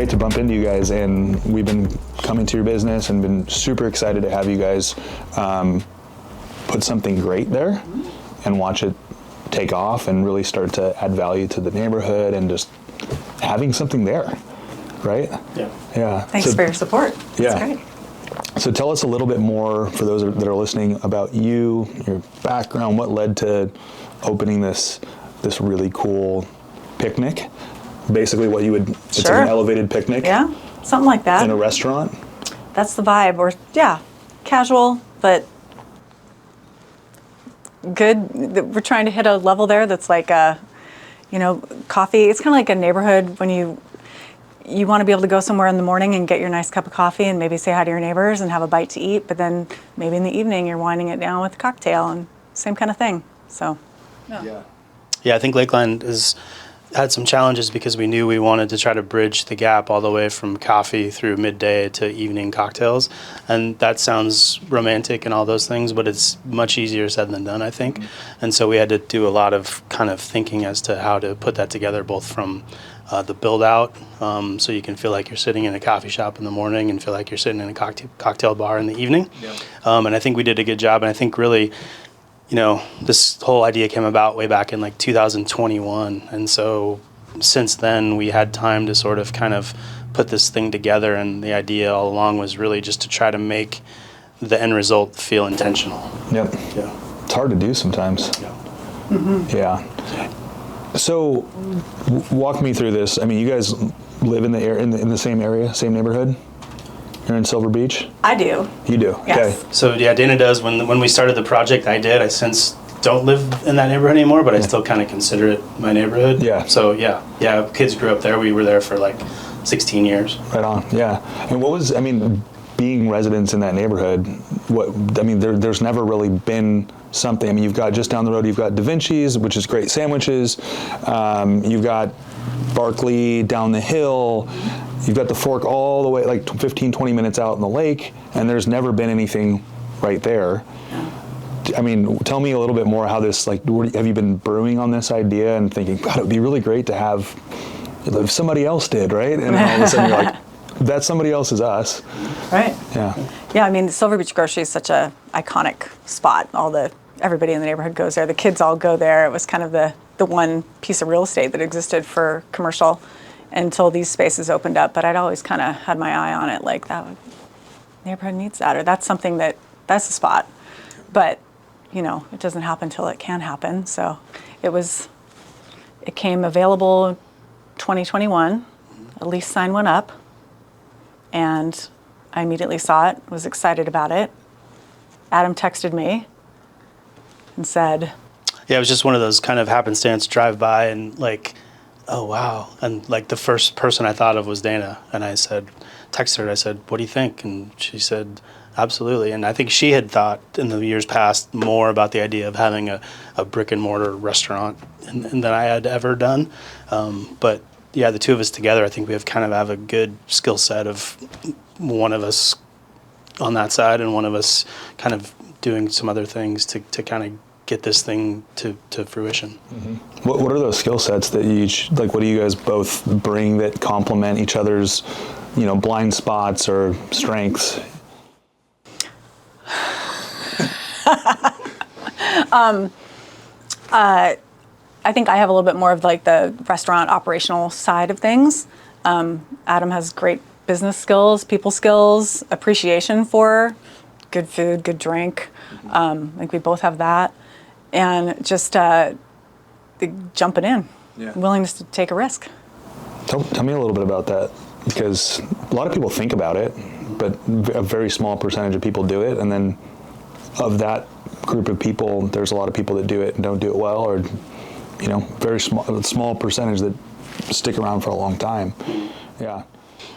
great to bump into you guys, and we've been coming to your business and been super excited to have you guys put something great there and watch it take off and really start to add value to the neighborhood and just having something there, right? Yeah. Thanks for your support. That's great. So tell us a little bit more, for those that are listening, about you, your background, what led to opening this really cool picnic. Basically what you would, it's like an elevated picnic. Yeah, something like that. In a restaurant. That's the vibe. Or casual, but good. We're trying to hit a level there that's like coffee. It's kind of like a neighborhood when you want to be able to go somewhere in the morning and get your nice cup of coffee and maybe say hi to your neighbors and have a bite to eat, but then maybe in the evening you're winding it down with a cocktail and same kind of thing. So, yeah, I think LakeLine has had some challenges because we knew we wanted to try to bridge the gap all the way from coffee through midday to evening cocktails. And that sounds romantic and all those things, but it's much easier said than done, I think. And so we had to do a lot of kind of thinking as to how to put that together, both from the build out, so you can feel like you're sitting in a coffee shop in the morning and feel like you're sitting in a cocktail bar in the evening. And I think we did a good job. And I think really, this whole idea came about way back in like 2021. And so since then we had time to sort of kind of put this thing together. And the idea all along was really just to try to make the end result feel intentional. Yep. Yeah. It's hard to do sometimes. Yeah. Mm-hmm. Yeah. So walk me through this. I mean, you guys live in the same area, same neighborhood? You're in Silver Beach? I do. You do? Yes. Okay. So yeah, Dayna does. When we started the project, I did. I since don't live in that neighborhood anymore, but I still kind of consider it my neighborhood. Yeah. So yeah, kids grew up there. We were there for like 16 years. Right on. Yeah. And what was, being residents in that neighborhood, there's never really been something. I mean, you've got just down the road, you've got Da Vinci's, which is great sandwiches. You've got Barkley down the hill. You've got the Fork all the way like 15, 20 minutes out in the lake, and there's never been anything right there. I mean, tell me a little bit more how this, have you been brewing on this idea and thinking, God, it would be really great to have, if somebody else did, right? And all of a sudden you're like, that somebody else is us. Right. Yeah. Yeah, Silver Beach Grocery is such a iconic spot. Everybody in the neighborhood goes there. The kids all go there. It was kind of the one piece of real estate that existed for commercial until these spaces opened up. But I'd always kind of had my eye on it, like neighborhood needs that, or that's something that's a spot. But, it doesn't happen until it can happen. So it came available 2021. A lease sign went up. And I immediately saw it, was excited about it. Adam texted me and said... Yeah, it was just one of those kind of happenstance drive-by and oh, wow. And the first person I thought of was Dayna. And I texted her, I said, what do you think? And she said, absolutely. And I think she had thought in the years past more about the idea of having a brick-and-mortar restaurant than I had ever done. But yeah, the two of us together, I think we have a good skill set of one of us on that side and one of us kind of doing some other things to kind of get this thing to fruition. Mm-hmm. What are those skill sets that you each, what do you guys both bring that complement each other's, blind spots or strengths? I think I have a little bit more of the restaurant operational side of things. Adam has great business skills, people skills, appreciation for good food, good drink. I think we both have that. And just jumping in, willingness to take a risk. Tell me a little bit about that, because a lot of people think about it, but a very small percentage of people do it. And then of that group of people, there's a lot of people that do it and don't do it well, or very small percentage that stick around for a long time. Yeah.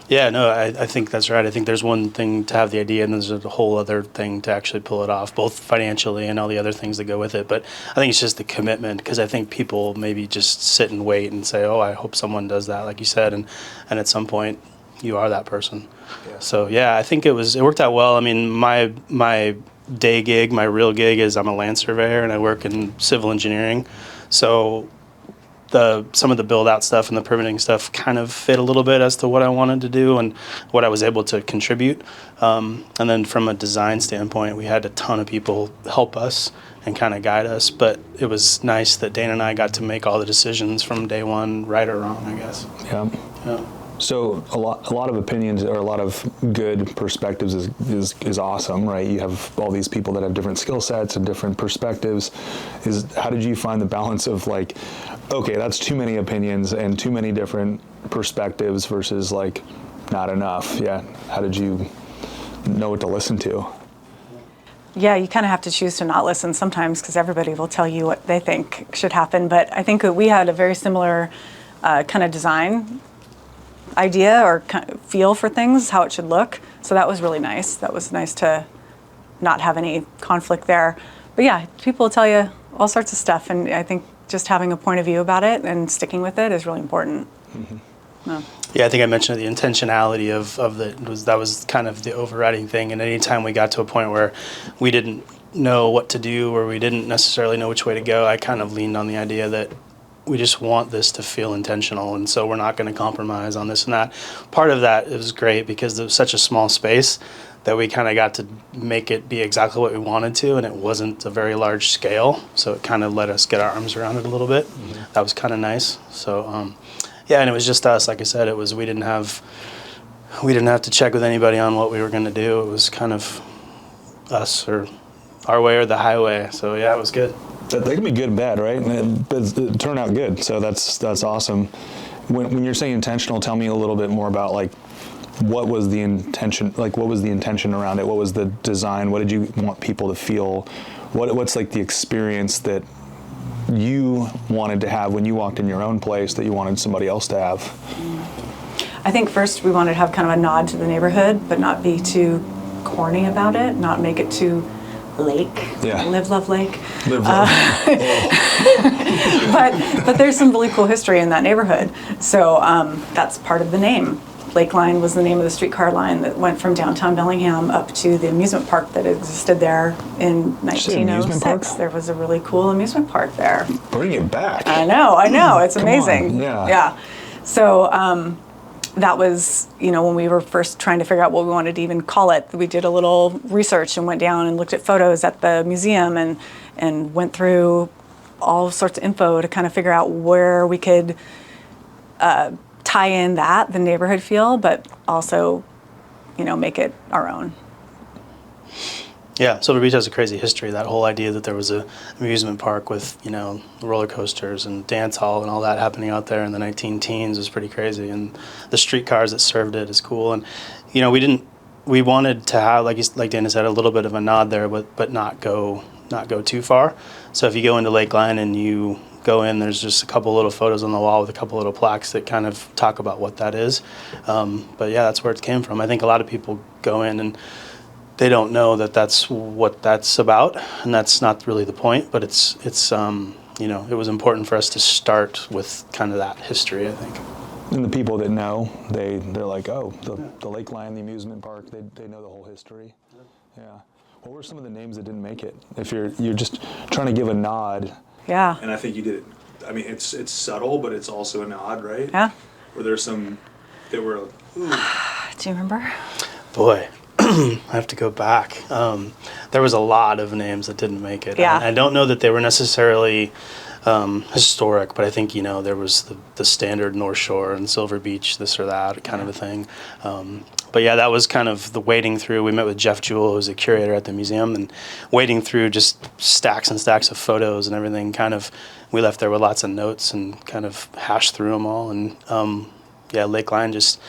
Yeah, no, I think that's right. I think there's one thing to have the idea, and there's a whole other thing to actually pull it off, both financially and all the other things that go with it. But I think it's just the commitment, because I think people maybe just sit and wait and say, oh, I hope someone does that, like you said, and at some point you are that person. Yeah. So yeah, I think it worked out well. My day gig, my real gig is I'm a land surveyor and I work in civil engineering. So some of the build out stuff and the permitting stuff kind of fit a little bit as to what I wanted to do and what I was able to contribute. And then from a design standpoint, we had a ton of people help us and kind of guide us. But it was nice that Dayna and I got to make all the decisions from day one, right or wrong, I guess. Yeah. Yeah. So a lot of opinions or a lot of good perspectives is awesome, right? You have all these people that have different skill sets and different perspectives. How did you find the balance of like, okay, that's too many opinions and too many different perspectives versus like not enough? Yeah. How did you know what to listen to? Yeah, you kind of have to choose to not listen sometimes because everybody will tell you what they think should happen. But I think that we had a very similar kind of design idea or kind of feel for things, how it should look. So that was really nice. That was nice to not have any conflict there. But yeah, people will tell you all sorts of stuff. And I think just having a point of view about it and sticking with it is really important. Mm-hmm. No. Yeah, I think I mentioned the intentionality that was kind of the overriding thing. And anytime we got to a point where we didn't know what to do or we didn't necessarily know which way to go, I kind of leaned on the idea that we just want this to feel intentional, and so we're not going to compromise on this and that. Part of that was great because it was such a small space that we kind of got to make it be exactly what we wanted to, and it wasn't a very large scale, so it kind of let us get our arms around it a little bit. Mm-hmm. That was kind of nice. So yeah, and it was just us. Like I said, we didn't have to check with anybody on what we were going to do. It was kind of us or our way or the highway. So yeah, it was good. They can be good and bad, right? But it turned out good, so that's awesome. When you're saying intentional, tell me a little bit more about like what was the intention? Like what was the intention around it? What was the design? What did you want people to feel? What's like the experience that you wanted to have when you walked in your own place that you wanted somebody else to have? I think first we wanted to have kind of a nod to the neighborhood, but not be too corny about it, not make it too Lake. Yeah. Live, love, Lake. Live, love. But there's some really cool history in that neighborhood. So that's part of the name. LakeLine was the name of the streetcar line that went from downtown Bellingham up to the amusement park that existed there in 1906. There was a really cool amusement park there. Bring it back. I know. It's amazing. Yeah. So that was, when we were first trying to figure out what we wanted to even call it, we did a little research and went down and looked at photos at the museum and went through all sorts of info to kind of figure out where we could tie in the neighborhood feel, but also, make it our own. Yeah, Silver Beach has a crazy history. That whole idea that there was a amusement park with, roller coasters and dance hall and all that happening out there in the 19-teens was pretty crazy. And the streetcars that served it is cool. And, we wanted to have, like Dayna said, a little bit of a nod there, but not go too far. So if you go into LakeLine and you go in, there's just a couple little photos on the wall with a couple little plaques that kind of talk about what that is. But yeah, that's where it came from. I think a lot of people go in and they don't know that that's what that's about, and that's not really the point. But it's it was important for us to start with kind of that history, I think. And the people that know, they're like, oh, the LakeLine, the amusement park, they know the whole history. Yeah. What were some of the names that didn't make it? If you're just trying to give a nod. Yeah. And I think you did it. I mean, it's subtle, but it's also a nod, right? Yeah. Were there some that were? Ooh. Do you remember? Boy. I have to go back. There was a lot of names that didn't make it. Yeah. I don't know that they were necessarily historic, but I think, there was the standard North Shore and Silver Beach, this or that kind of a thing. But yeah, that was kind of the wading through. We met with Jeff Jewell, who's a curator at the museum, and wading through just stacks and stacks of photos and everything. Kind of, we left there with lots of notes and kind of hashed through them all. And yeah, LakeLine just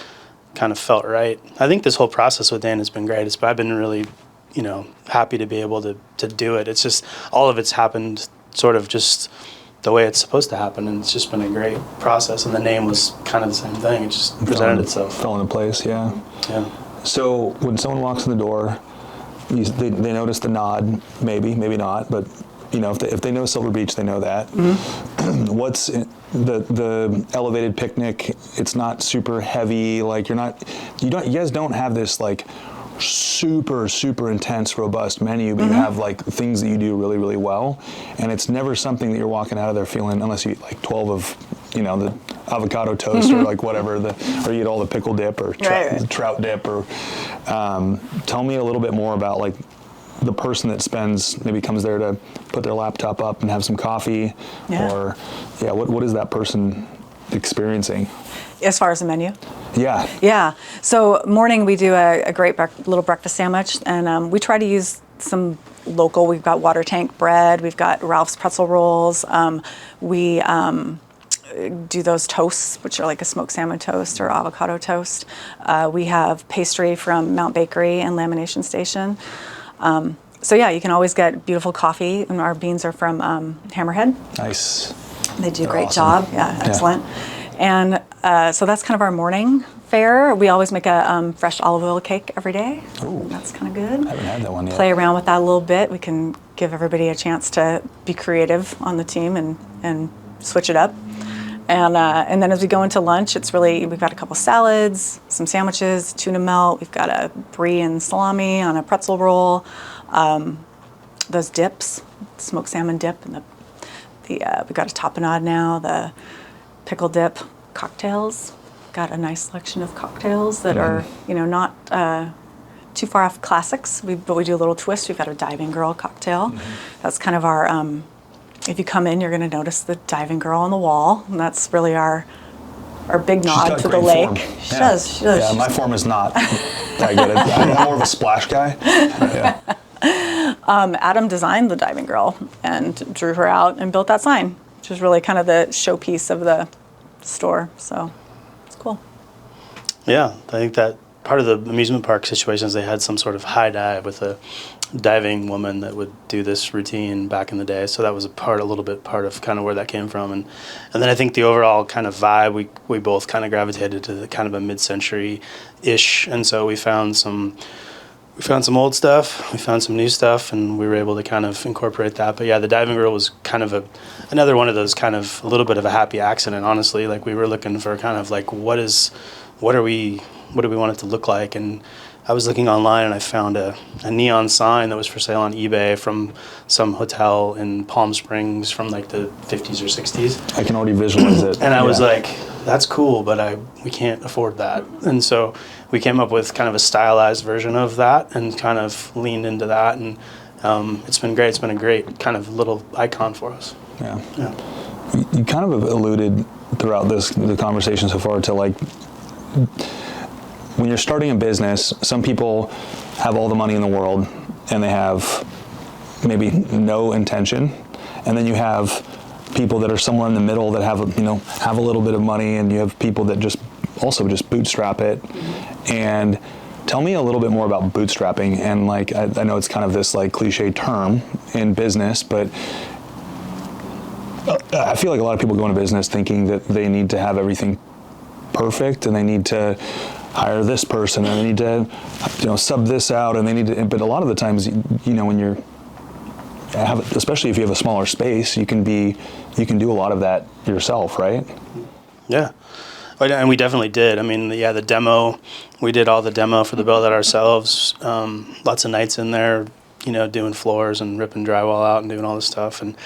kind of felt right. I think this whole process with Dan has been great. I've been really, happy to be able to do it. It's just all of it's happened sort of just the way it's supposed to happen, and it's just been a great process. And the name was kind of the same thing. It just presented itself. Fell into place, yeah. Yeah. So when someone walks in the door, they notice the nod, maybe not, but if they know Silver Beach, they know that. Mm-hmm. What's the elevated picnic? It's not super heavy. Like you guys don't have this like super intense, robust menu, but you have like things that you do really, really well. And it's never something that you're walking out of there feeling, unless you eat like 12 of the avocado toast or like whatever, or you get all the pickle dip or Right. trout dip, or tell me a little bit more about like the person that maybe comes there to put their laptop up and have some coffee, or what is that person experiencing? As far as the menu? Yeah. Yeah. So morning we do a great little breakfast sandwich, and we try to use some local. We've got water tank bread. We've got Ralph's pretzel rolls. We do those toasts, which are like a smoked salmon toast or avocado toast. We have pastry from Mount Bakery and Lamination Station. So yeah, you can always get beautiful coffee, and our beans are from Hammerhead. Nice. They do a They're great awesome. job. Yeah, excellent. And so that's kind of our morning fare. We always make a fresh olive oil cake every day. Ooh. That's kind of good. I haven't had that one yet. Play around with that a little bit. We can give everybody a chance to be creative on the team and switch it up. And then as we go into lunch, we've got a couple salads, some sandwiches, tuna melt. We've got a brie and salami on a pretzel roll. Those dips, smoked salmon dip, and we've got a tapenade now, the pickle dip, cocktails. Got a nice selection of cocktails that are, not too far off classics, but we do a little twist. We've got a Diving Girl cocktail. That's kind of our, if you come in, you're going to notice the Diving Girl on the wall, and that's really our big nod to the lake. She does. Yeah, my form is not that good. I'm more of a splash guy. Yeah. Adam designed the Diving Girl and drew her out and built that sign, which is really kind of the showpiece of the store. So it's cool. Yeah, I think that part of the amusement park situations, they had some sort of high dive with a diving woman that would do this routine back in the day. So that was a little bit part of kind of where that came from. And then I think the overall kind of vibe, we both kind of gravitated to the kind of a mid-century-ish. And so we found some old stuff, we found some new stuff, and we were able to kind of incorporate that. But yeah, the Diving Girl was kind of another one of those kind of a little bit of a happy accident, honestly. Like we were looking for kind of like what do we want it to look like? And I was looking online and I found a neon sign that was for sale on eBay from some hotel in Palm Springs from like the 50s or 60s. I can already visualize it. And I was like, that's cool, but we can't afford that. And so we came up with kind of a stylized version of that and kind of leaned into that. And it's been great. It's been a great kind of little icon for us. Yeah. You kind of alluded throughout the conversation so far to like, when you're starting a business, some people have all the money in the world and they have maybe no intention. And then you have people that are somewhere in the middle that have a little bit of money, and you have people that just bootstrap it. And tell me a little bit more about bootstrapping. And like, I know it's kind of this like cliche term in business, but I feel like a lot of people go into business thinking that they need to have everything perfect and they need to hire this person and they need to sub this out and they need to, but a lot of the times when especially if you have a smaller space, you can do a lot of that yourself, right? Yeah. And we definitely did. I mean, the demo, we did all the demo for the build out ourselves. Lots of nights in there, doing floors and ripping drywall out and doing all this stuff. And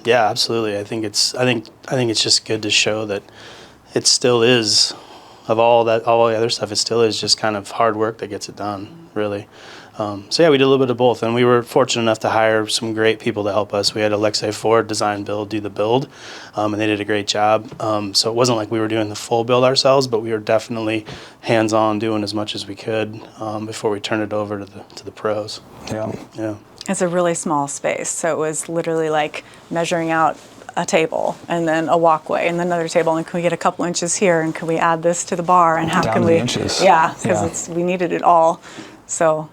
yeah, absolutely. I think it's just good to show that it still is, of all the other stuff, it still is just kind of hard work that gets it done, really. So yeah, we did a little bit of both, and we were fortunate enough to hire some great people to help us. We had Alexei Ford design build, do the build, and they did a great job. So it wasn't like we were doing the full build ourselves, but we were definitely hands-on doing as much as we could before we turned it over to the pros. Yeah. It's a really small space, so it was literally like measuring out a table and then a walkway and then another table, and can we get a couple inches here, and can we add this to the bar, and how down can to we? The inches. Yeah, because we needed it all. So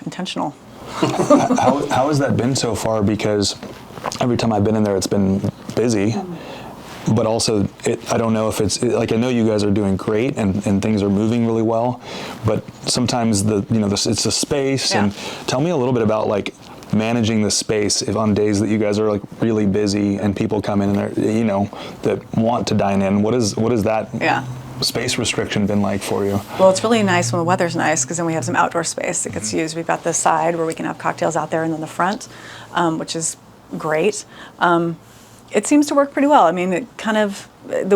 intentional. How has that been so far? Because every time I've been in there, it's been busy. But also, I don't know if I know you guys are doing great and things are moving really well, but sometimes it's the space. Yeah. And tell me a little bit about like managing the space if on days that you guys are like really busy and people come in and they're that want to dine in. What is that space restriction been like for you? Well, it's really nice when the weather's nice, because then we have some outdoor space that gets used. We've got the side where we can have cocktails out there, and then the front, which is great. It seems to work pretty well. I mean, it kind of,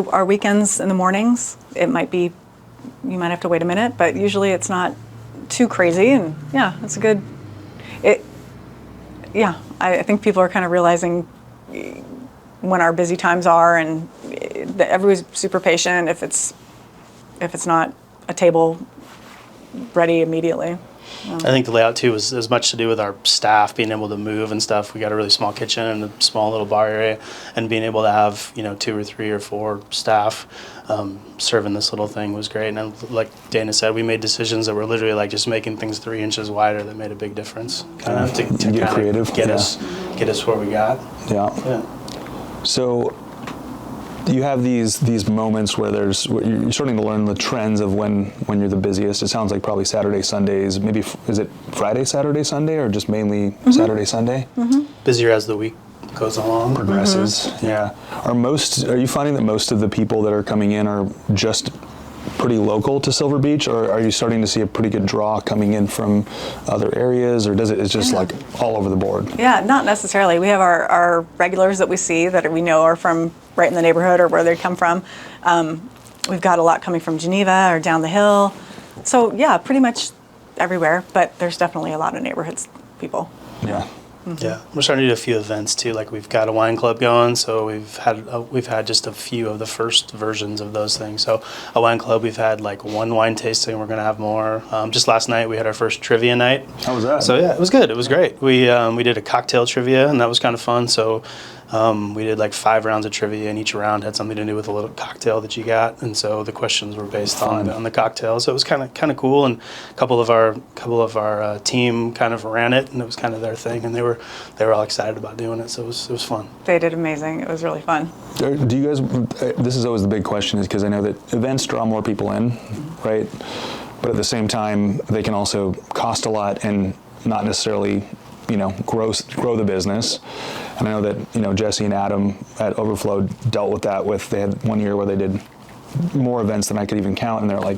our weekends in the mornings, it might be, you might have to wait a minute, but usually it's not too crazy, and yeah, it's a good, I think people are kind of realizing when our busy times are, and that everybody's super patient if it's not a table ready immediately. I think the layout too was as much to do with our staff being able to move and stuff. We got a really small kitchen and a small little bar area, and being able to have 2 or 3 or 4 staff serving this little thing was great. And like Dayna said, we made decisions that were literally like just making things 3 inches wider that made a big difference. Kind of to get kind of creative, get us where we got. Yeah. So you have these moments where you're starting to learn the trends of when you're the busiest. It sounds like probably Saturday, Sundays. Maybe is it Friday, Saturday, Sunday, or just mainly Saturday, Sunday? Busier as the week goes along. Progresses. Yeah. Are you finding that most of the people that are coming in are just pretty local to Silver Beach, or are you starting to see a pretty good draw coming in from other areas, or it's just like all over the board? Yeah, not necessarily. We have our regulars that we see that we know are from right in the neighborhood or where they come from. We've got a lot coming from Geneva or down the hill. So yeah, pretty much everywhere, but there's definitely a lot of neighborhoods people. Yeah. Yeah, we're starting to do a few events too. Like we've got a wine club going, so we've had just a few of the first versions of those things. So a wine club, we've had like 1 wine tasting. We're gonna have more. Just last night we had our first trivia night. How was that? So yeah, it was good. It was great. We did a cocktail trivia, and that was kind of fun. So we did like 5 rounds of trivia, and each round had something to do with a little cocktail that you got, and so the questions were based on the cocktail. So it was kind of cool, and a couple of our team kind of ran it, and it was kind of their thing, and they were all excited about doing it. So it was fun. They did amazing. It was really fun. Do you guys? This is always the big question, is because I know that events draw more people in, right? But at the same time, they can also cost a lot and not necessarily grow the business. And I know that Jesse and Adam at Overflow dealt with that. They had one year where they did more events than I could even count, and they're like,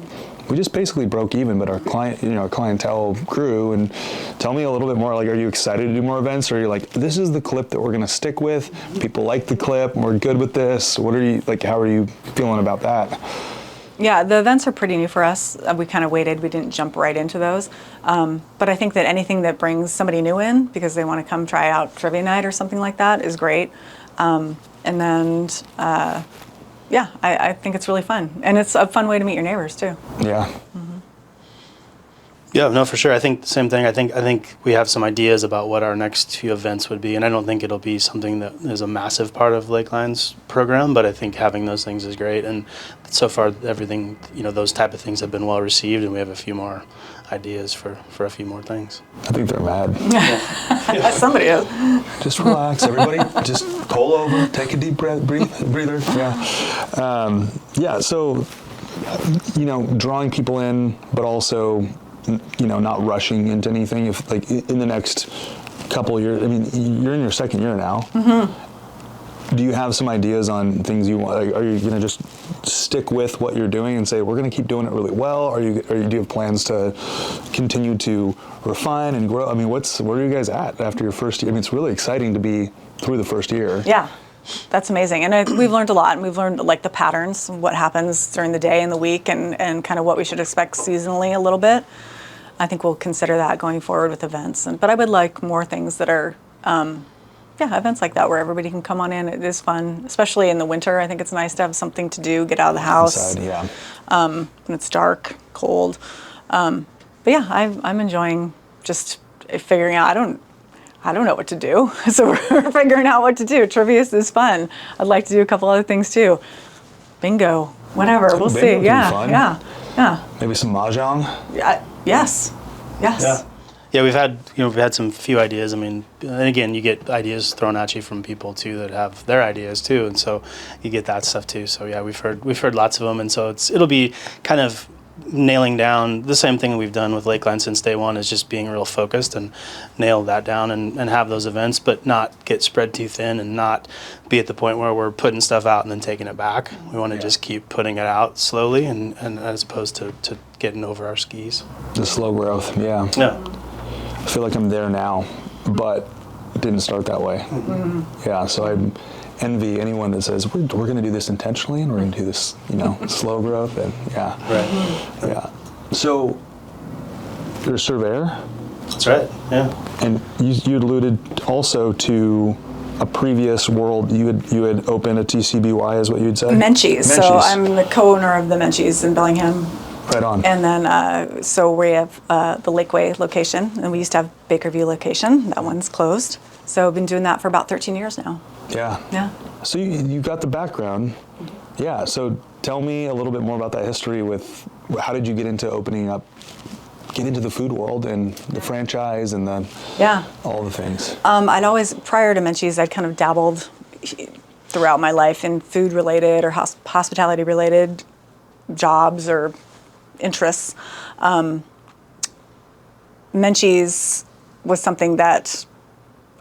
we just basically broke even, but our clientele grew. And tell me a little bit more, like, are you excited to do more events, or are you like, this is the clip that we're going to stick with, people like the clip, we're good with this? How are you feeling about that? Yeah, the events are pretty new for us. We kind of waited. We didn't jump right into those. But I think that anything that brings somebody new in because they want to come try out trivia night or something like that is great. I think it's really fun. And it's a fun way to meet your neighbors, too. Yeah. Yeah, no, for sure. I think the same thing. I think we have some ideas about what our next few events would be, and I don't think it'll be something that is a massive part of LakeLine's program, but I think having those things is great. And so far, everything, those type of things have been well received, and we have a few more ideas for a few more things. I think they're mad. Somebody is. Just relax, everybody. Just pull over, take a deep breather. Yeah. So, drawing people in, but also not rushing into anything. If like in the next couple of years, I mean, you're in your 2nd year now. Mm-hmm. Do you have some ideas on things you want? Like, are you going to just stick with what you're doing and say we're going to keep doing it really well? Do you have plans to continue to refine and grow? I mean, where are you guys at after your first year? I mean, it's really exciting to be through the first year. Yeah. That's amazing. And we've learned a lot, and we've learned like the patterns, what happens during the day and the week, and kind of what we should expect seasonally a little bit. I think we'll consider that going forward with events. But I would like more things that are, events like that where everybody can come on in. It is fun, especially in the winter. I think it's nice to have something to do, get out of the house. Inside, yeah. When it's dark, cold. But yeah, I'm enjoying just figuring out. I don't know what to do, so we're figuring out what to do. Trivia is fun. I'd like to do a couple other things too. Bingo, whatever. We'll see. Yeah. Maybe some mahjong. Yes. Yeah, we've had some few ideas. I mean, and again, you get ideas thrown at you from people too that have their ideas too, and so you get that stuff too. So yeah, we've heard lots of them, and so it'll be kind of nailing down the same thing we've done with LakeLine since day one, is just being real focused and nail that down and have those events, but not get spread too thin and not be at the point where we're putting stuff out and then taking it back. We want to just keep putting it out slowly and as opposed to getting over our skis. The slow growth, yeah. I feel like I'm there now, but it didn't start that way. Mm-hmm. Yeah, so envy anyone that says we're going to do this intentionally and we're going to do this, slow growth. And yeah. So you're a surveyor. That's right. Yeah. And you alluded also to a previous world. You had opened a TCBY, is what you had said. Menchie's. So I'm the co-owner of the Menchie's in Bellingham. Right on. And then, so we have the Lakeway location, and we used to have Bakerview location. That one's closed. So I've been doing that for about 13 years now. Yeah. Yeah. So you got the background. Yeah. So tell me a little bit more about that history with how did you get into the food world and the franchise and all the things. I'd always, prior to Menchie's, I'd kind of dabbled throughout my life in food related or hospitality related jobs or interests. Menchie's was something that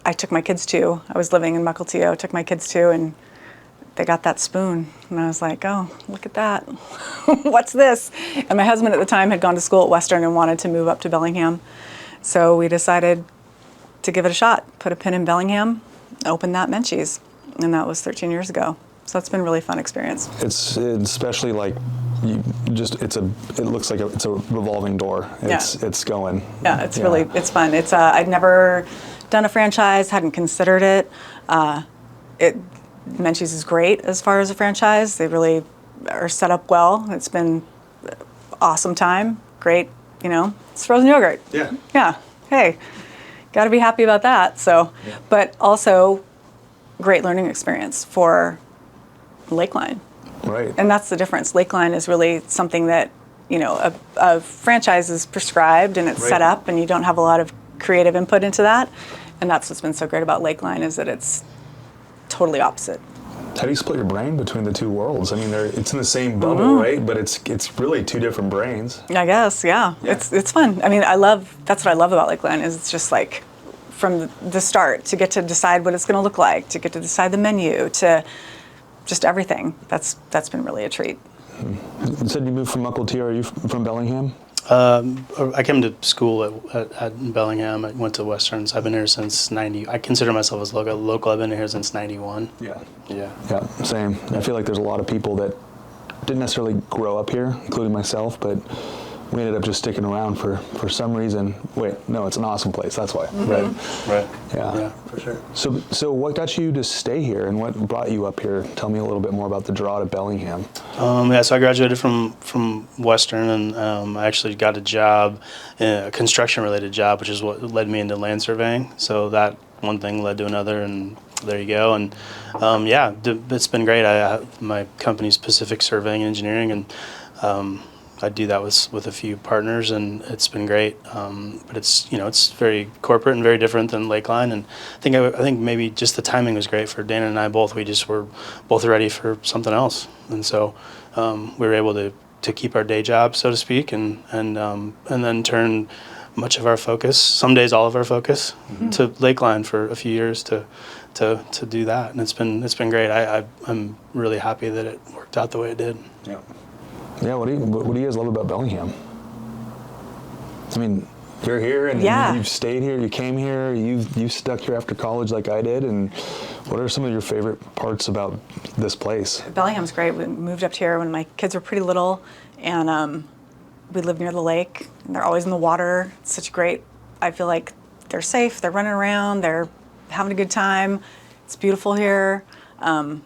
I took my kids to. I was living in Mukilteo, took my kids to, and they got that spoon. And I was like, oh, look at that. What's this? And my husband at the time had gone to school at Western and wanted to move up to Bellingham. So we decided to give it a shot, put a pin in Bellingham, open that Menchie's. And that was 13 years ago. So it's been a really fun experience. It's especially like it looks like it's a revolving door. It's going. Yeah, it's really, it's fun. It's I'd never done a franchise, hadn't considered it. Menchie's is great as far as a franchise. They really are set up well. It's been awesome time. Great, it's frozen yogurt. Yeah. Yeah. Hey, got to be happy about that. So, but also great learning experience for LakeLine. Right. And that's the difference. LakeLine is really something that, a franchise is prescribed and it's set up and you don't have a lot of creative input into that. And that's what's been so great about LakeLine is that it's totally opposite. How do you split your brain between the two worlds? I mean, it's in the same bubble, right? But it's really two different brains. I guess, yeah. It's fun. I mean, that's what I love about LakeLine is it's just like from the start to get to decide what it's going to look like, to get to decide the menu, to just everything. That's been really a treat. You said you moved from Mukilteo. Are you from Bellingham? I came to school at Bellingham. I went to Westerns. I've been here since 90. I consider myself as local. I've been here since 91. Yeah. Yeah, same. I feel like there's a lot of people that didn't necessarily grow up here, including myself, but we ended up just sticking around for some reason. Wait, no, it's an awesome place. That's why. Right. Yeah, for sure. So what got you to stay here, and what brought you up here? Tell me a little bit more about the draw to Bellingham. So I graduated from Western, and I actually got a job, a construction-related job, which is what led me into land surveying. So that one thing led to another, and there you go. And it's been great. My company's Pacific Surveying and Engineering, and I do that with a few partners, and it's been great. But it's very corporate and very different than LakeLine. And I think maybe just the timing was great for Dayna and I both. We just were both ready for something else, and so we were able to keep our day job, so to speak, and then turn much of our focus, some days all of our focus, to LakeLine for a few years to do that. And it's been great. I'm really happy that it worked out the way it did. Yeah. Yeah, what do you guys love about Bellingham? I mean, you're here and you've stayed here, you came here, you stuck here after college like I did, and what are some of your favorite parts about this place? Bellingham's great. We moved up here when my kids were pretty little, and we live near the lake, and they're always in the water. It's such great, I feel like they're safe, they're running around, they're having a good time. It's beautiful here. The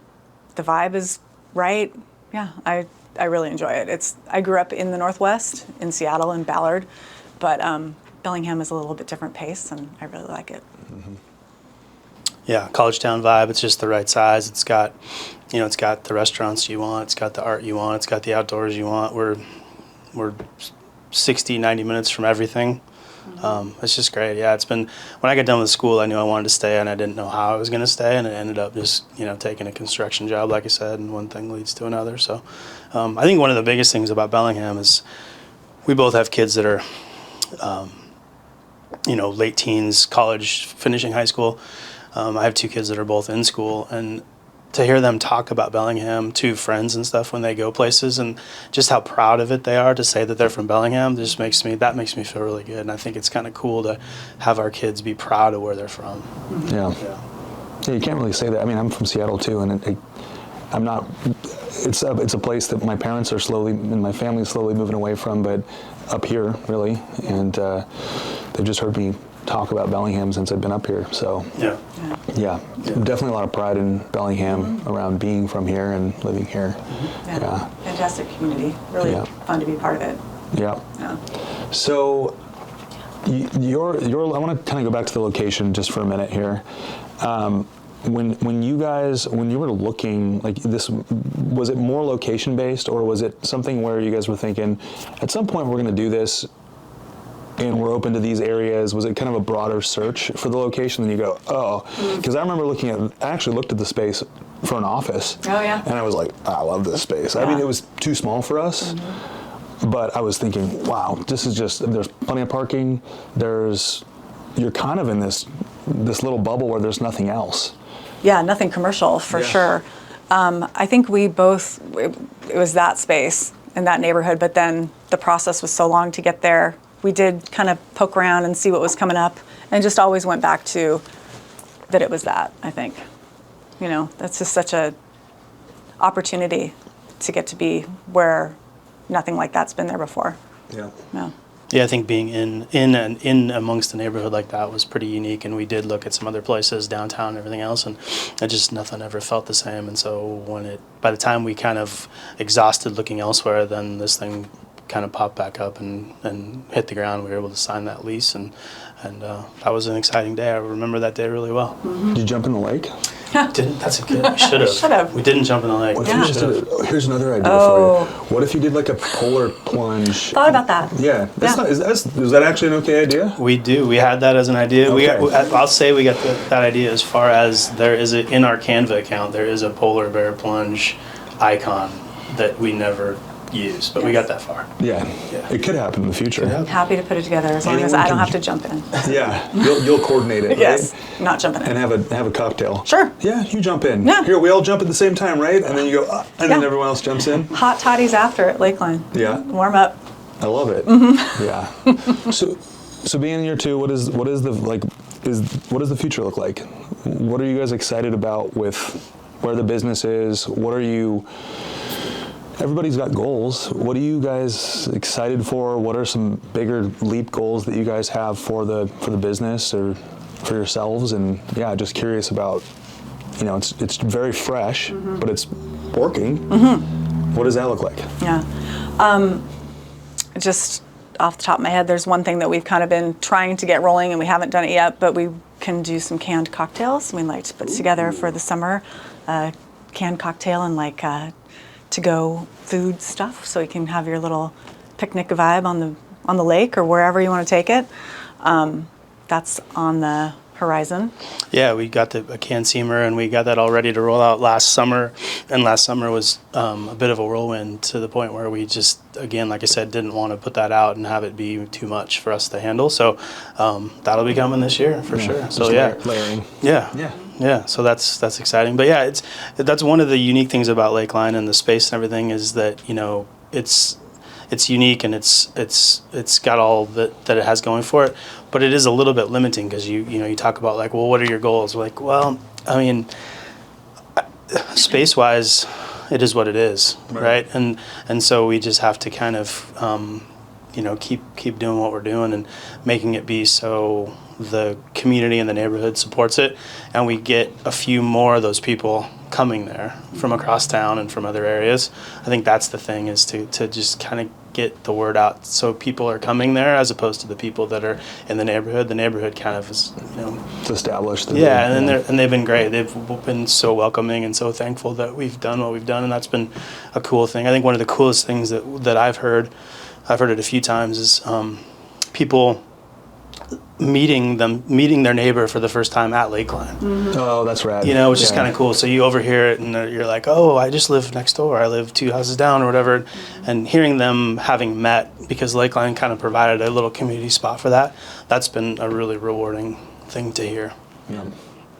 vibe is right. Yeah, I really enjoy it. I grew up in the Northwest, in Seattle and Ballard, but Bellingham is a little bit different pace, and I really like it. Mm-hmm. Yeah, college town vibe. It's just the right size. It's got the restaurants you want. It's got the art you want. It's got the outdoors you want. We're 60, 90 minutes from everything. It's just great. Yeah, it's been, when I got done with school, I knew I wanted to stay, and I didn't know how I was going to stay, and it ended up just, taking a construction job, like I said, and one thing leads to another. So I think one of the biggest things about Bellingham is we both have kids that are, late teens, college, finishing high school. I have two kids that are both in school, and to hear them talk about Bellingham to friends and stuff when they go places, and just how proud of it they are to say that they're from Bellingham, just makes me feel really good. And I think it's kind of cool to have our kids be proud of where they're from. Yeah. Yeah, you can't really say that. I mean, I'm from Seattle too, and I'm not. It's a place that my parents are slowly and my family is slowly moving away from, but up here really, and they've just heard me talk about Bellingham since I've been up here. So yeah, definitely a lot of pride in Bellingham around being from here and living here. Yeah. Fantastic community. Really fun to be part of it. Yeah. So your I want to kind of go back to the location just for a minute here. When you were looking like this, was it more location based, or was it something where you guys were thinking at some point we're going to do this and we're open to these areas? Was it kind of a broader search for the location? Then you go, because I remember I actually looked at the space for an office. Oh yeah. And I was like, I love this space. I mean, it was too small for us. But I was thinking, wow, this is there's plenty of parking. You're kind of in this little bubble where there's nothing else. Yeah, nothing commercial for sure. I think it was that space in that neighborhood, but then the process was so long to get there. We did kind of poke around and see what was coming up, and just always went back to that it was that, I think. That's just such a opportunity to get to be where nothing like that's been there before. Yeah, I think being in amongst the neighborhood like that was pretty unique, and we did look at some other places downtown and everything else, and nothing ever felt the same. And so by the time we kind of exhausted looking elsewhere, then this thing kind of popped back up and hit the ground. We were able to sign that lease, and that was an exciting day. I remember that day really well. Did you jump in the lake? Didn't. That's a good. We should have. We didn't jump in the lake. What if you just here's another idea for you. What if you did like a polar plunge? Thought about that. Yeah. Is that actually an okay idea? We do. We had that as an idea. Okay. I'll say we got that idea as far as in our Canva account, there is a polar bear plunge icon that we never use, but we got that far. Yeah. It could happen in the future. I'm happy to put it together as long as I don't have to jump in. Yeah. You'll coordinate it, Yes. right? Not jumping in. And have a cocktail. Sure. Yeah, you jump in. Yeah. Here, we all jump at the same time, right? And then you go, and then everyone else jumps in. Hot toddies after at LakeLine. Yeah. Warm up. I love it. Yeah. So being in year two, what does the future look like? What are you guys excited about with where the business is? Everybody's got goals. What are you guys excited for? What are some bigger leap goals that you guys have for the business or for yourselves? And yeah, just curious about, it's very fresh, but it's working. What does that look like? Yeah. Just off the top of my head, there's one thing that we've kind of been trying to get rolling and we haven't done it yet, but we can do some canned cocktails. We'd like to put together for the summer canned cocktail and to-go food stuff, so you can have your little picnic vibe on the lake or wherever you want to take it. That's on the horizon. Yeah, we got a can seamer, and we got that all ready to roll out last summer. And last summer was a bit of a whirlwind to the point where we just, again, like I said, didn't want to put that out and have it be too much for us to handle. So that'll be coming this year for sure. So layering. Yeah, so that's exciting. But yeah, that's one of the unique things about LakeLine and the space and everything is that it's unique and it's got all that it has going for it. But it is a little bit limiting because you talk about what are your goals? Well, I mean, space wise, it is what it is, right? And so we just have to kind of keep doing what we're doing and making it be so the community and the neighborhood supports it, and we get a few more of those people coming there from across town and from other areas. I think that's the thing, is to just kind of get the word out so people are coming there as opposed to the people that are in the neighborhood. The neighborhood kind of is, it's established. And they've been great. They've been so welcoming and so thankful that we've done what we've done, and that's been a cool thing. I think one of the coolest things that I've heard it a few times, is people meeting their neighbor for the first time at LakeLine. Oh, that's rad. Which is kind of cool. So you overhear it and you're like, oh, I just live next door. I live 2 houses down or whatever. And hearing them having met because LakeLine kind of provided a little community spot for that, that's been a really rewarding thing to hear.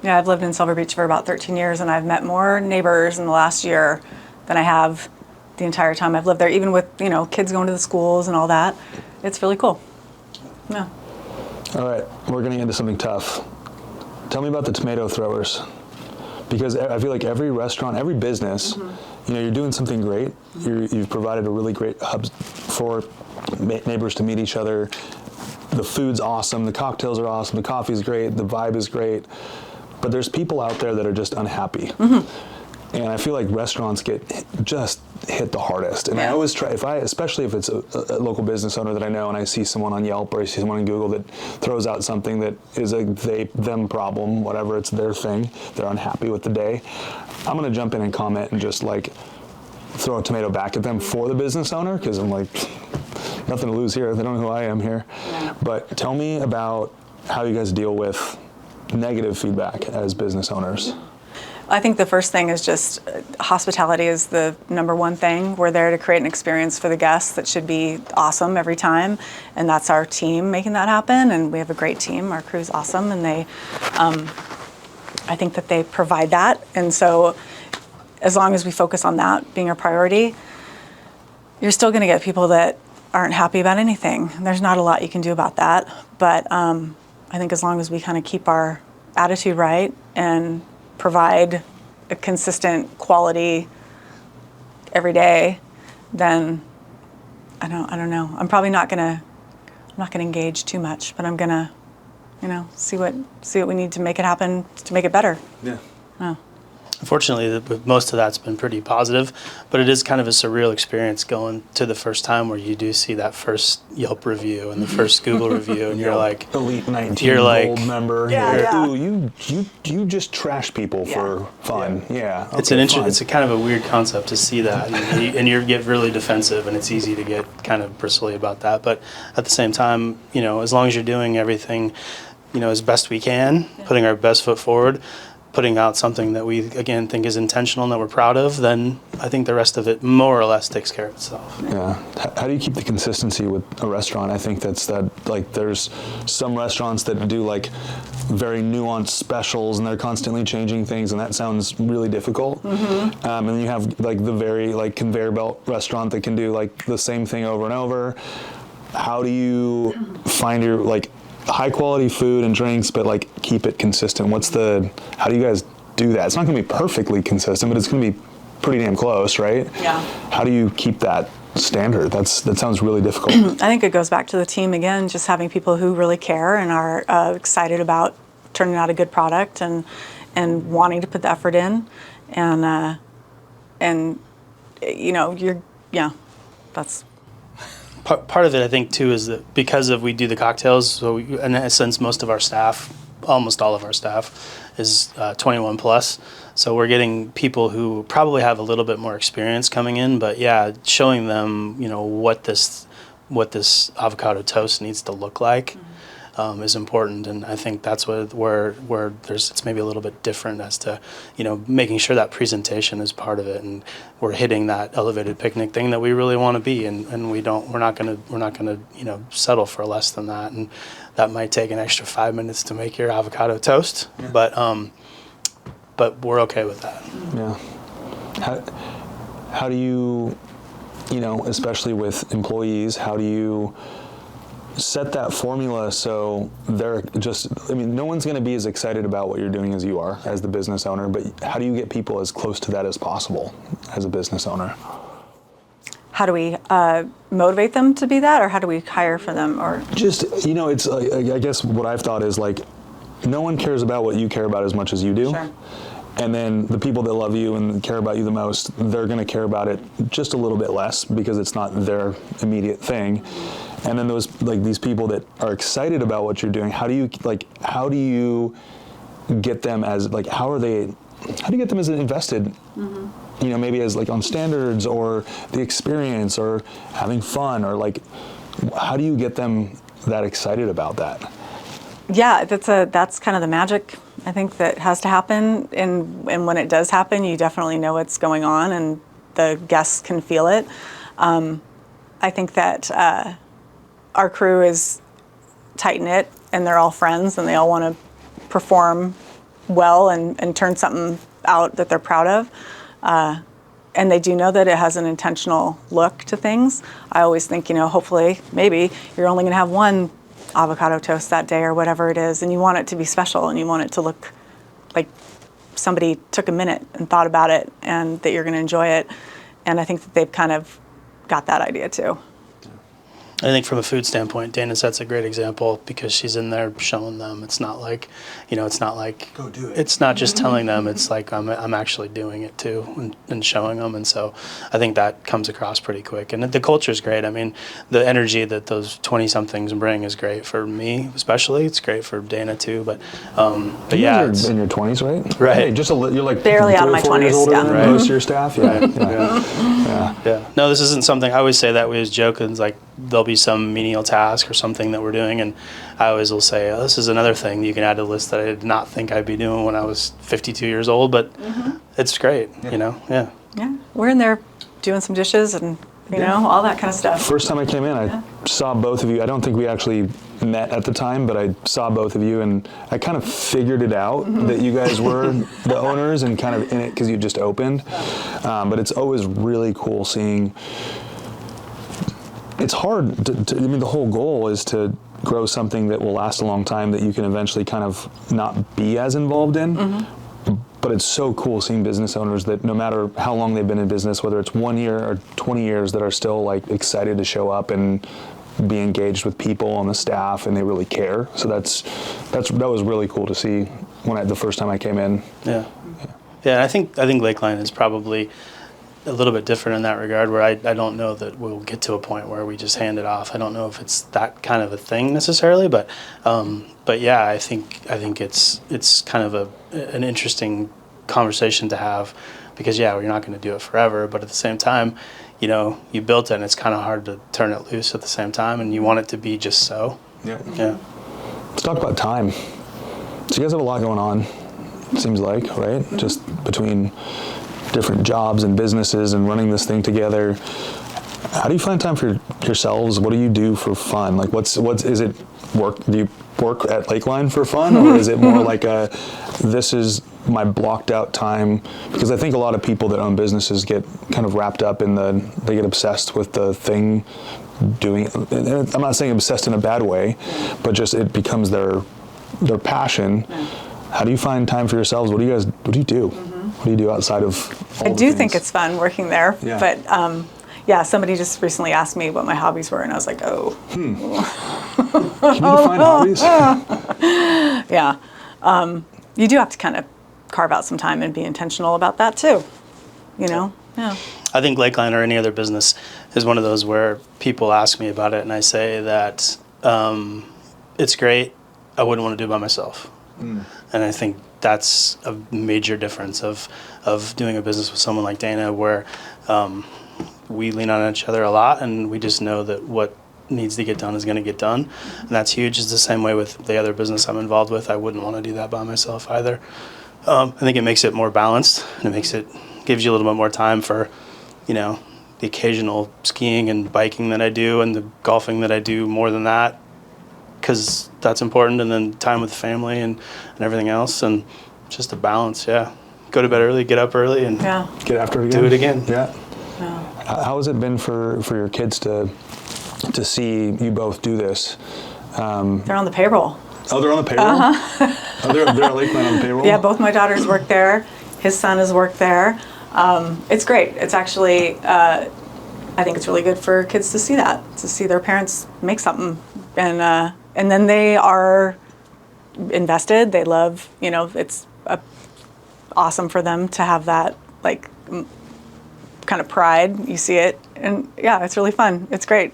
Yeah, I've lived in Silver Beach for about 13 years, and I've met more neighbors in the last year than I have the entire time I've lived there, even with, kids going to the schools and all that. It's really cool. Yeah. All right, we're going to get into something tough. Tell me about the tomato throwers. because I feel like every restaurant, every business, you're doing something great. You've provided a really great hub for neighbors to meet each other. The food's awesome, the cocktails are awesome, the coffee's great, the vibe is great. But there's people out there that are just unhappy. And I feel like restaurants get just hit the hardest. And I always try, especially if it's a local business owner that I know and I see someone on Yelp or I see someone on Google that throws out something that is a them problem, whatever, it's their thing, they're unhappy with the day, I'm gonna jump in and comment and just like throw a tomato back at them for the business owner, because I'm like, nothing to lose here, they don't know who I am here. But tell me about how you guys deal with negative feedback as business owners. I think the first thing is just hospitality is the number one thing. We're there to create an experience for the guests that should be awesome every time, and that's our team making that happen. And we have a great team. Our crew's awesome, and they, I think that they provide that. And so, as long as we focus on that being our priority, you're still going to get people that aren't happy about anything. There's not a lot you can do about that, but I think as long as we kind of keep our attitude right and provide a consistent quality every day, then I don't know. I'm probably not gonna engage too much, but I'm gonna, see what we need to make it happen to make it better. Yeah. Oh. Unfortunately, most of that's been pretty positive, but it is kind of a surreal experience going to the first time where you do see that first Yelp review and the first Google review, and you're like, Elite 19 you're like, gold member. Yeah. Ooh, you just trash people for fun. Yeah. It's okay, it's a kind of a weird concept to see that, and you get really defensive, and it's easy to get kind of bristly about that. But at the same time, as long as you're doing everything, as best we can, putting our best foot forward, putting out something that we, again, think is intentional and that we're proud of, then I think the rest of it more or less takes care of itself. Yeah. How do you keep the consistency with a restaurant? I think there's some restaurants that do like very nuanced specials and they're constantly changing things, and that sounds really difficult. And then you have like the very like conveyor belt restaurant that can do like the same thing over and over. How do you find your like high quality food and drinks, but like keep it consistent? How do you guys do that? It's not gonna be perfectly consistent, but it's gonna be pretty damn close, right? Yeah. How do you keep that standard? That sounds really difficult. I think it goes back to the team again, just having people who really care and are excited about turning out a good product and wanting to put the effort in, and that's. Part of it, I think, too, is that because we do the cocktails, so in a sense, most of our staff, almost all of our staff, is 21 plus. So we're getting people who probably have a little bit more experience coming in, but yeah, showing them, what this avocado toast needs to look like is important, and I think that's where it's maybe a little bit different as to making sure that presentation is part of it, and we're hitting that elevated picnic thing that we really want to be, and we're not gonna settle for less than that, and that might take an extra 5 minutes to make your avocado toast, but we're okay with that. Yeah. How do you, especially with employees, how do you set that formula so they're no one's going to be as excited about what you're doing as you are as the business owner, but how do you get people as close to that as possible as a business owner? How do we motivate them to be that, or how do we hire for them, or just it's I guess what I've thought is like no one cares about what you care about as much as you do. Sure. And then the people that love you and care about you the most, they're going to care about it just a little bit less because it's not their immediate thing. And then these people that are excited about what you're doing, how do you get them as how do you get them as invested? Maybe as like on standards or the experience or having fun, or how do you get them that excited about that? Yeah, that's kind of the magic, I think, that has to happen, and when it does happen, you definitely know what's going on, and the guests can feel it. I think that our crew is tight-knit, and they're all friends, and they all want to perform well and turn something out that they're proud of. And they do know that it has an intentional look to things. I always think, hopefully, maybe, you're only going to have one avocado toast that day or whatever it is, and you want it to be special, and you want it to look like somebody took a minute and thought about it, and that you're going to enjoy it. And I think that they've kind of got that idea too. I think from a food standpoint, Dayna sets a great example because she's in there showing them. It's not like, it's not like, Go do it. It's not just telling them. It's like I'm actually doing it too and showing them. And so I think that comes across pretty quick. And the culture is great. I mean, the energy that those 20-somethings bring is great for me, especially. It's great for Dayna too. But yeah, You're it's in your 20s, right? Right. Hey, you're like Barely out of 3 or my 4 years 20s, older yeah. than Right. most of your staff. Yeah. Right. Yeah. Yeah. No, this isn't something. I always say that we always joke, and it's like there'll be some menial task or something that we're doing, and I always will say, oh, this is another thing you can add to the list that I did not think I'd be doing when I was 52 years old, but it's great, Yeah. Yeah, we're in there doing some dishes and all that kind of stuff. First time I came in, I saw both of you. I don't think we actually met at the time, but I saw both of you, and I kind of figured it out that you guys were the owners and kind of in it because you just opened. But it's always really cool seeing. It's hard I mean, the whole goal is to grow something that will last a long time that you can eventually kind of not be as involved in. But it's so cool seeing business owners that no matter how long they've been in business, whether it's 1 year or 20 years, that are still like excited to show up and be engaged with people on the staff, and they really care. So that was really cool to see the first time I came in. Yeah. I think LakeLine is probably a little bit different in that regard, where I don't know that we'll get to a point where we just hand it off. I don't know if it's that kind of a thing necessarily, but yeah, I think it's kind of an interesting conversation to have, because you're not going to do it forever, but at the same time, you built it and it's kind of hard to turn it loose at the same time, and you want it to be just so. Yeah. Let's talk about time. So you guys have a lot going on, it seems like, right? Just between different jobs and businesses and running this thing together. How do you find time for yourselves? What do you do for fun? Like what's is it work? Do you work at LakeLine for fun, or is it more like this is my blocked out time? Because I think a lot of people that own businesses get kind of wrapped up in they get obsessed with the thing doing. And I'm not saying obsessed in a bad way, but just it becomes their passion. How do you find time for yourselves? What do you do? What do you do outside of all I the do things? think it's fun working there, Yeah. but somebody just recently asked me what my hobbies were, and I was like, oh. Can you define hobbies? Yeah. You do have to kind of carve out some time and be intentional about that too, Yeah. I think LakeLine or any other business is one of those where people ask me about it, and I say that it's great. I wouldn't want to do it by myself. And I think that's a major difference of doing a business with someone like Dayna, where we lean on each other a lot, and we just know that what needs to get done is going to get done, and that's huge. It's the same way with the other business I'm involved with. I wouldn't want to do that by myself either. I think it makes it more balanced, and gives you a little bit more time for, the occasional skiing and biking that I do, and the golfing that I do more than that, because that's important, and then time with the family and everything else, and just a balance. Go to bed early, get up early, and get after it again. Do it again. Yeah. How has it been for your kids to see you both do this? They're on the payroll. Oh, they're on the payroll? Oh, they're at LakeLine on the payroll? Yeah, both my daughters work there. His son has worked there. It's great. It's actually, I think it's really good for kids to see that, to see their parents make something. And then they are invested. They love, it's awesome for them to have that, like, kind of pride. You see it. And yeah, it's really fun. It's great.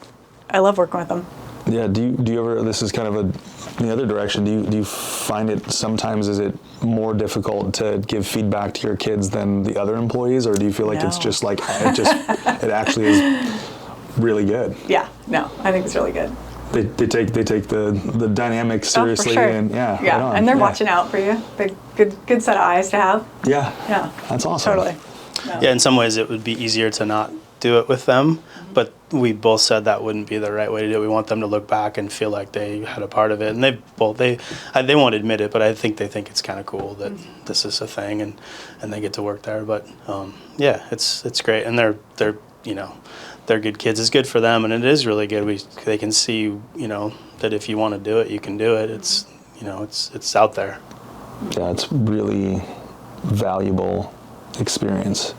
I love working with them. Yeah. Do you ever? This is kind of in the other direction. Do you find it sometimes? Is it more difficult to give feedback to your kids than the other employees, or do you feel like it's just like it actually is really good? Yeah. No, I think it's really good. They take the dynamics seriously, for sure. and right on. And they're watching out for you. They're good set of eyes to have. Yeah. Yeah. That's awesome. Totally. Yeah, in some ways it would be easier to not do it with them, but we both said that wouldn't be the right way to do it. We want them to look back and feel like they had a part of it, and they won't admit it, but I think they think it's kind of cool that this is a thing, and they get to work there. But it's great, and they're good kids. It's good for them, and it is really good. They can see that if you want to do it, you can do it. It's it's out there. Yeah, it's really valuable experience.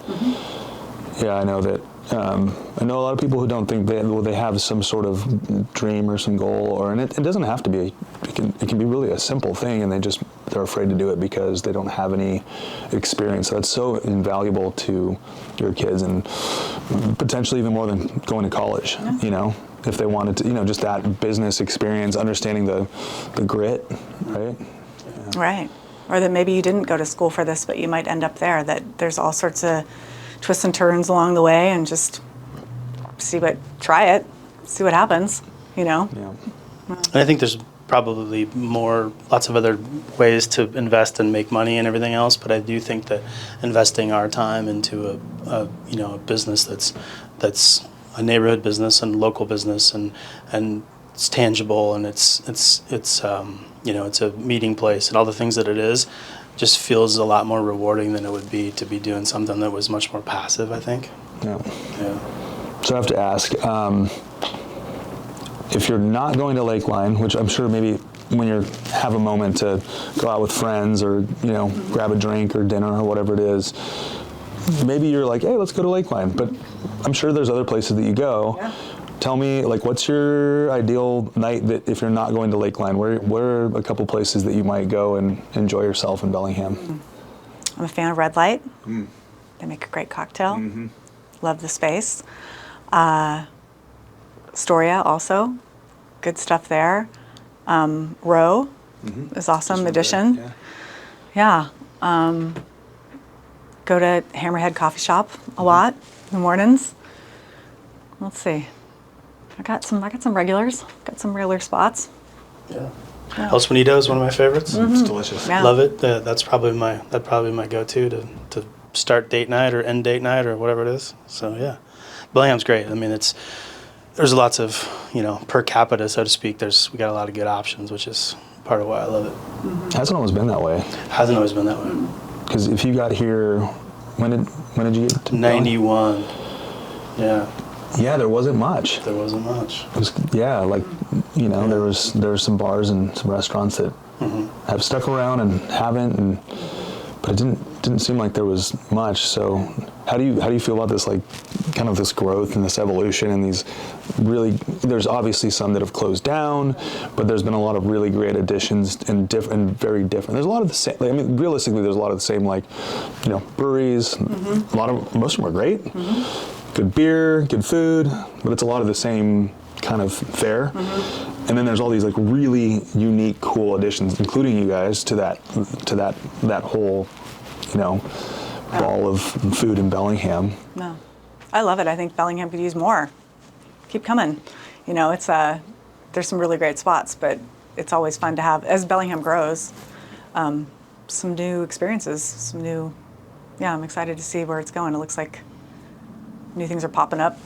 Yeah, I know that. I know a lot of people who don't think they have some sort of dream or some goal, and it doesn't have to be. It can be really a simple thing, and they're afraid to do it because they don't have any experience. So that's so invaluable to your kids, and potentially even more than going to college. You know, if they wanted to, just that business experience, understanding the grit, right? Yeah. Right. Or that maybe you didn't go to school for this, but you might end up there. That there's all sorts of twists and turns along the way, and just try it, see what happens, Yeah. And I think there's probably lots of other ways to invest and make money and everything else, but I do think that investing our time into a business that's a neighborhood business and local business and it's tangible and it's a meeting place and all the things that it is, just feels a lot more rewarding than it would be to be doing something that was much more passive, I think. Yeah. Yeah. So I have to ask, if you're not going to LakeLine, which I'm sure maybe when you have a moment to go out with friends or, grab a drink or dinner or whatever it is, maybe you're like, hey, let's go to LakeLine. But I'm sure there's other places that you go. Yeah. Tell me, what's your ideal night that if you're not going to LakeLine, where are a couple places that you might go and enjoy yourself in Bellingham? I'm a fan of Red Light. They make a great cocktail. Love the space. Astoria also, good stuff there. Row is awesome addition. Yeah. Go to Hammerhead Coffee Shop a lot in the mornings. Let's see. I got some regulars. Got some regular spots. Yeah. El Swanito is one of my favorites. It's delicious. Yeah. Love it. That's probably my go-to to start date night or end date night or whatever it is. So yeah, Bellingham's great. I mean, there's lots of per capita, so to speak. We got a lot of good options, which is part of why I love it. Hasn't always been that way. Hasn't always been that way. Because if you got here, when did you get to 91. Yeah. Yeah, there wasn't much. There wasn't much. It was, there was some bars and some restaurants that have stuck around and haven't, but it didn't seem like there was much. So how do you feel about this, kind of this growth and this evolution and these really? There's obviously some that have closed down, but there's been a lot of really great additions and very different. There's a lot of the same. Realistically, there's a lot of the same, breweries. Most of them are great. Good beer, good food, but it's a lot of the same kind of fare. And then there's all these really unique, cool additions, including you guys, to that whole, ball of food in Bellingham. No, I love it. I think Bellingham could use more. Keep coming. It's there's some really great spots, but it's always fun to have, as Bellingham grows, some new experiences, I'm excited to see where it's going. It looks like new things are popping up,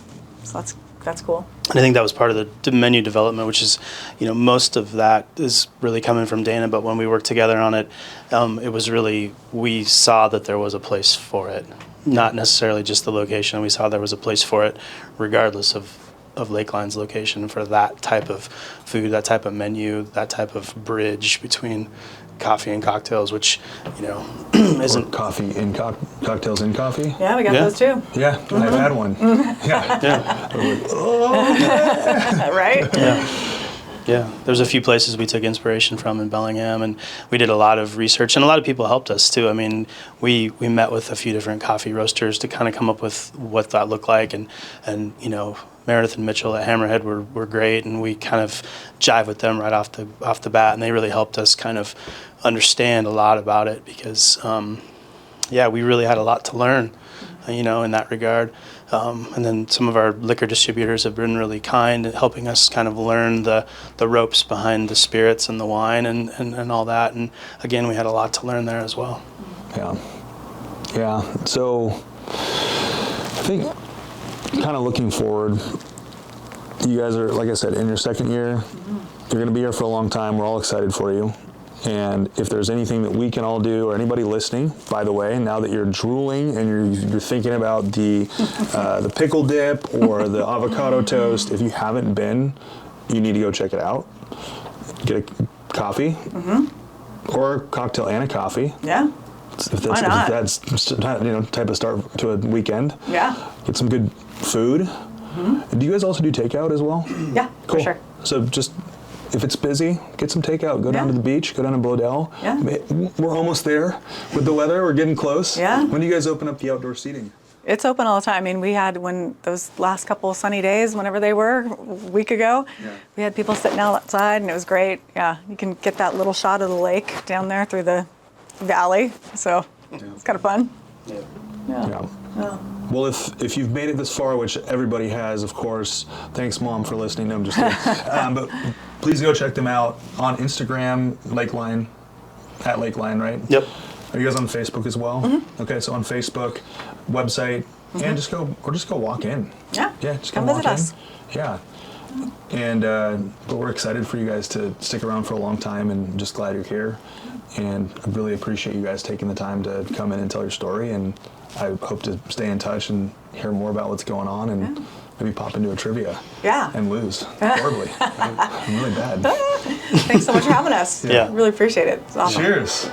so that's cool. And I think that was part of the menu development, which is, most of that is really coming from Dayna. But when we worked together on it, it was really, we saw that there was a place for it, not necessarily just the location. We saw there was a place for it, regardless of LakeLine's location, for that type of food, that type of menu, that type of bridge between coffee and cocktails, which isn't coffee in cocktails in coffee. Yeah, we got those too. Yeah, I've had one. Yeah. Right? Yeah, there's a few places we took inspiration from in Bellingham, and we did a lot of research, and a lot of people helped us too. I mean, we met with a few different coffee roasters to kind of come up with what that looked like, and Meredith and Mitchell at Hammerhead were great, and we kind of jive with them right off the bat, and they really helped us kind of understand a lot about it because, we really had a lot to learn, in that regard. And then some of our liquor distributors have been really kind at helping us kind of learn the ropes behind the spirits and the wine and all that. And again, we had a lot to learn there as well. Yeah. So I think kind of looking forward, you guys are, like I said, in your second year. You're going to be here for a long time. We're all excited for you. And if there's anything that we can all do, or anybody listening, by the way, now that you're drooling and you're thinking about the pickle dip or the avocado toast, if you haven't been, you need to go check it out. Get a coffee or a cocktail and a coffee. Yeah. Why not? If that's type of start to a weekend. Yeah. Get some good food. Mm-hmm. Do you guys also do takeout as well? Yeah, cool. for sure. So just if it's busy, get some takeout. Go down to the beach. Go down to Bodell. Yeah. We're almost there with the weather. We're getting close. Yeah. When do you guys open up the outdoor seating? It's open all the time. I mean, we had when those last couple of sunny days, whenever they were, a week ago, we had people sitting outside, and it was great. Yeah, you can get that little shot of the lake down there through the valley, so it's kind of fun. Yeah. Well, if you've made it this far, which everybody has, of course, thanks, Mom, for listening. No, I'm just kidding. But please go check them out on Instagram, LakeLine, at LakeLine, right? Yep. Are you guys on Facebook as well? Mm-hmm. Okay, so on Facebook, website, and just go walk in. Yeah. Yeah, just come walk visit in. us. Yeah. And but we're excited for you guys to stick around for a long time, and just glad you're here. And I really appreciate you guys taking the time to come in and tell your story. And I hope to stay in touch and hear more about what's going on, and maybe pop into a trivia. Yeah. And lose horribly. I'm really bad. Thanks so much for having us. Yeah. Really appreciate it. It's awesome. Cheers.